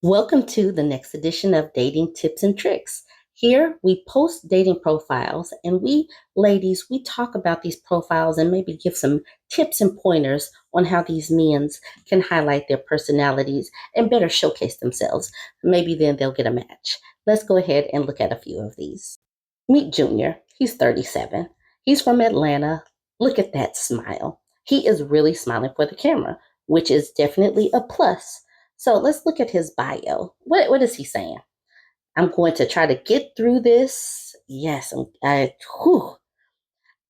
Welcome to the next edition of Dating Tips and Tricks. Here we post dating profiles and we ladies, we talk about these profiles and maybe give some tips and pointers on how these men can highlight their personalities and better showcase themselves. Maybe then they'll get a match. Let's go ahead and look at a few of these. Meet Junior. He's 37. He's from Atlanta. Look at that smile. He is really smiling for the camera, which is definitely a plus. So let's look at his bio. What is he saying? I'm going to try to get through this. Yes, I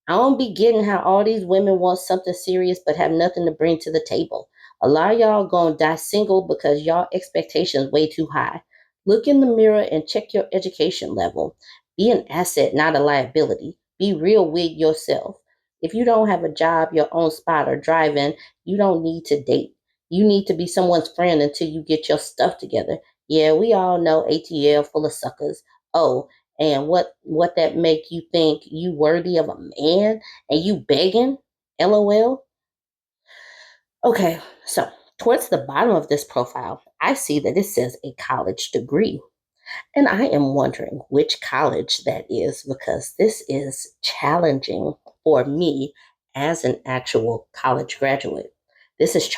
don't be getting how all these women want something serious but have nothing to bring to the table. A lot of y'all gonna die single because y'all expectations way too high. Look in the mirror and check your education level. Be an asset, not a liability. Be real with yourself. If you don't have a job, your own spot, or driving, you don't need to date. You need to be someone's friend until you get your stuff together. Yeah, we all know ATL full of suckers. Oh, and what that make you think you worthy of a man and you begging? LOL. Okay, so towards the bottom of this profile, I see that it says a college degree. And I am wondering which college that is because this is challenging for me as an actual college graduate. This is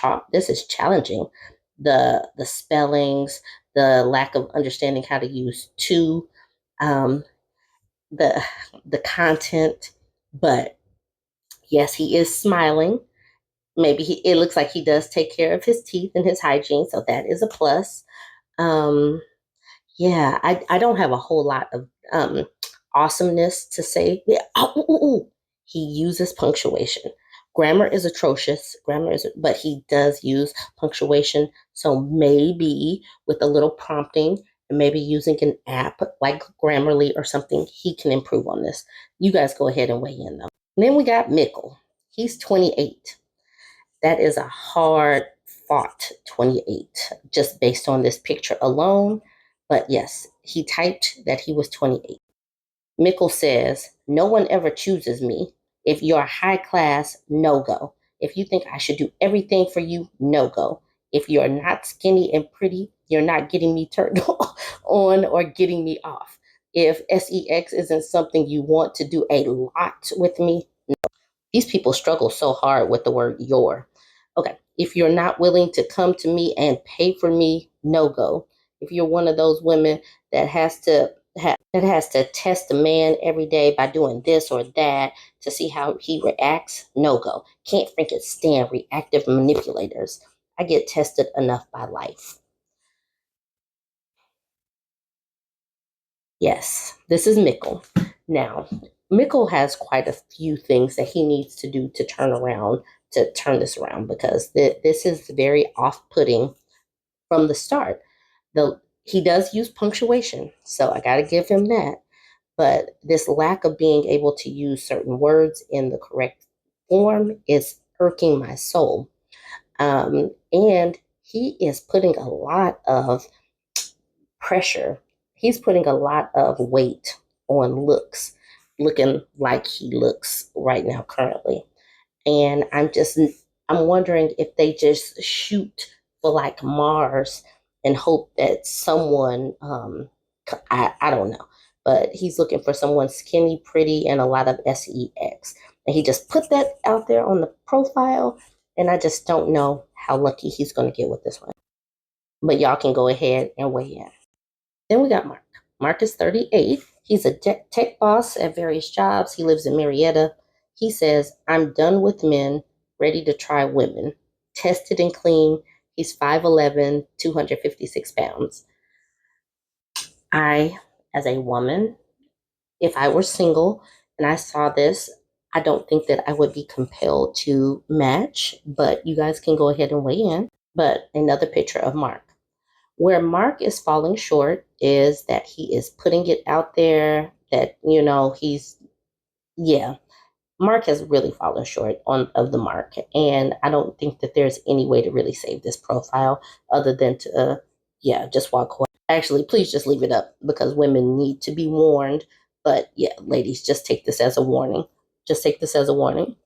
challenging. The spellings, the lack of understanding how to use to, um, the the content, but yes, he is smiling. Maybe it looks like he does take care of his teeth and his hygiene, so that is a plus. Um, yeah, I don't have a whole lot of awesomeness to say. Yeah, he uses punctuation. Grammar is atrocious. But he does use punctuation. So maybe with a little prompting and maybe using an app like Grammarly or something, he can improve on this. You guys go ahead and weigh in though. And then we got Mickle. He's 28. That is a hard fought 28 just based on this picture alone. But yes, he typed that he was 28. Mickle says, no one ever chooses me. If you're high class, no go. If you think I should do everything for you, no go. If you're not skinny and pretty, you're not getting me turned on or getting me off. If sex isn't something you want to do a lot with me, these people struggle so hard with the word your. Okay, if you're not willing to come to me and pay for me, no go. If you're one of those women that has to test a man every day by doing this or that to see how he reacts, no go. Can't freaking stand reactive manipulators. I get tested enough by life. Yes, this is Mickle. Now, Mickle has quite a few things that he needs to do to turn this around because this is very off-putting from the start. He does use punctuation, so I got to give him that. But this lack of being able to use certain words in the correct form is irking my soul. And he is putting a lot of pressure. He's putting a lot of weight on looking like he looks right now currently. And I'm wondering if they just shoot for like Mars and hope that someone I don't know, but he's looking for someone skinny, pretty, and a lot of sex. And he just put that out there on the profile, and I just don't know how lucky he's going to get with this one. But y'all can go ahead and weigh in. Then we got Mark. Mark is 38. He's a tech boss at various jobs. He lives in Marietta. He says, I'm done with men, ready to try women. Tested and clean. He's 5'11, 256 pounds. I, as a woman, if I were single and I saw this, I don't think that I would be compelled to match, but you guys can go ahead and weigh in. But another picture of Mark. Where Mark is falling short is that he is putting it out there that, yeah, Mark has really fallen short of the mark. And I don't think that there's any way to really save this profile other than to, yeah, just walk away. Actually, please just leave it up because women need to be warned. But yeah, ladies, just take this as a warning. Just take this as a warning.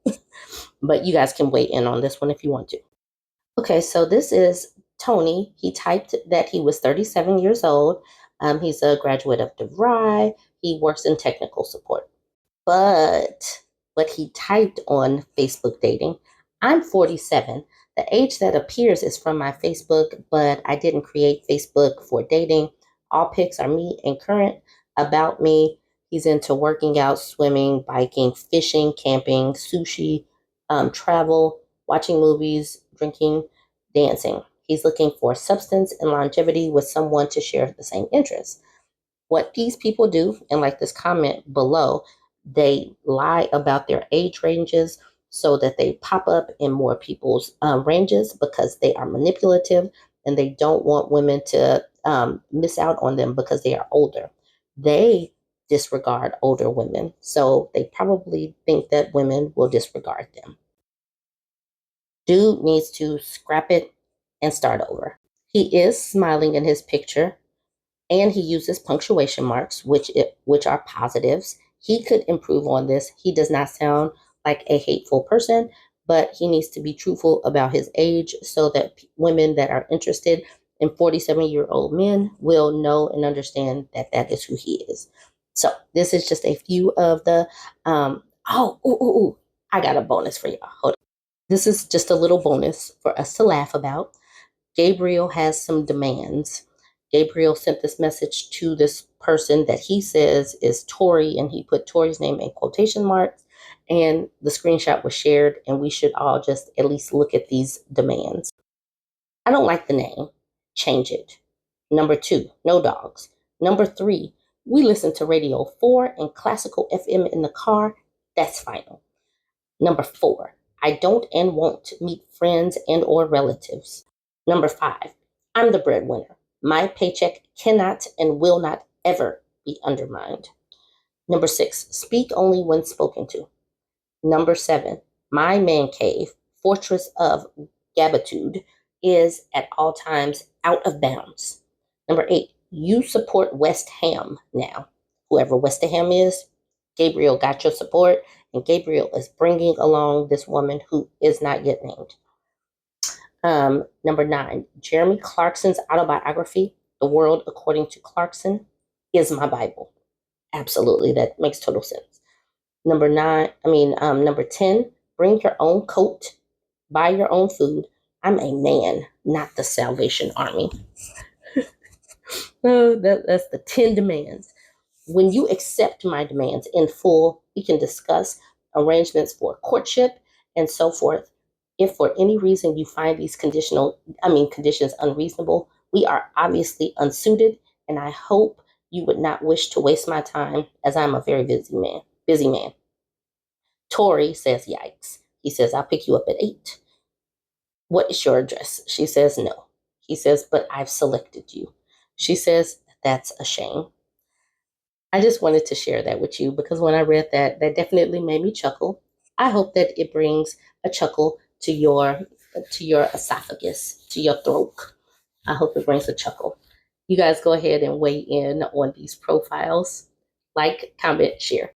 But you guys can weigh in on this one if you want to. Okay, so this is Tony, he typed that he was 37 years old. He's a graduate of DeVry. He works in technical support. But what he typed on Facebook dating, I'm 47. The age that appears is from my Facebook, but I didn't create Facebook for dating. All pics are me and current. About me, he's into working out, swimming, biking, fishing, camping, sushi, travel, watching movies, drinking, dancing. He's looking for substance and longevity with someone to share the same interests. What these people do, and like this comment below, they lie about their age ranges so that they pop up in more people's ranges because they are manipulative and they don't want women to miss out on them because they are older. They disregard older women, so they probably think that women will disregard them. Dude needs to scrap it and start over. He is smiling in his picture, and he uses punctuation marks, which are positives. He could improve on this. He does not sound like a hateful person, but he needs to be truthful about his age so that women that are interested in 47-year-old men will know and understand that that is who he is. So this is just a few of the I got a bonus for y'all. Hold on. This is just a little bonus for us to laugh about. Gabriel has some demands. Gabriel sent this message to this person that he says is Tori, and he put Tori's name in quotation marks. And the screenshot was shared, and we should all just at least look at these demands. I don't like the name. Change it. Number 2, no dogs. Number 3, we listen to Radio 4 and classical FM in the car. That's final. Number 4, I don't and won't meet friends and or relatives. Number 5, I'm the breadwinner. My paycheck cannot and will not ever be undermined. Number 6, speak only when spoken to. Number 7, my man cave, fortress of gabitude, is at all times out of bounds. Number 8, you support West Ham now. Whoever West Ham is, Gabriel got your support, and Gabriel is bringing along this woman who is not yet named. Number 9, Jeremy Clarkson's autobiography, The World According to Clarkson, is my Bible. Absolutely, that makes total sense. Number 10, bring your own coat, buy your own food. I'm a man, not the Salvation Army. That's the 10 demands. When you accept my demands in full, we can discuss arrangements for courtship and so forth. If for any reason you find these conditions unreasonable, we are obviously unsuited, and I hope you would not wish to waste my time as I'm a very busy man. Tori says, yikes. He says, I'll pick you up at 8. What is your address? She says, no. He says, but I've selected you. She says, that's a shame. I just wanted to share that with you because when I read that, that definitely made me chuckle. I hope that it brings a chuckle to your esophagus, to your throat. I hope it brings a chuckle. You guys go ahead and weigh in on these profiles. Like, comment, share.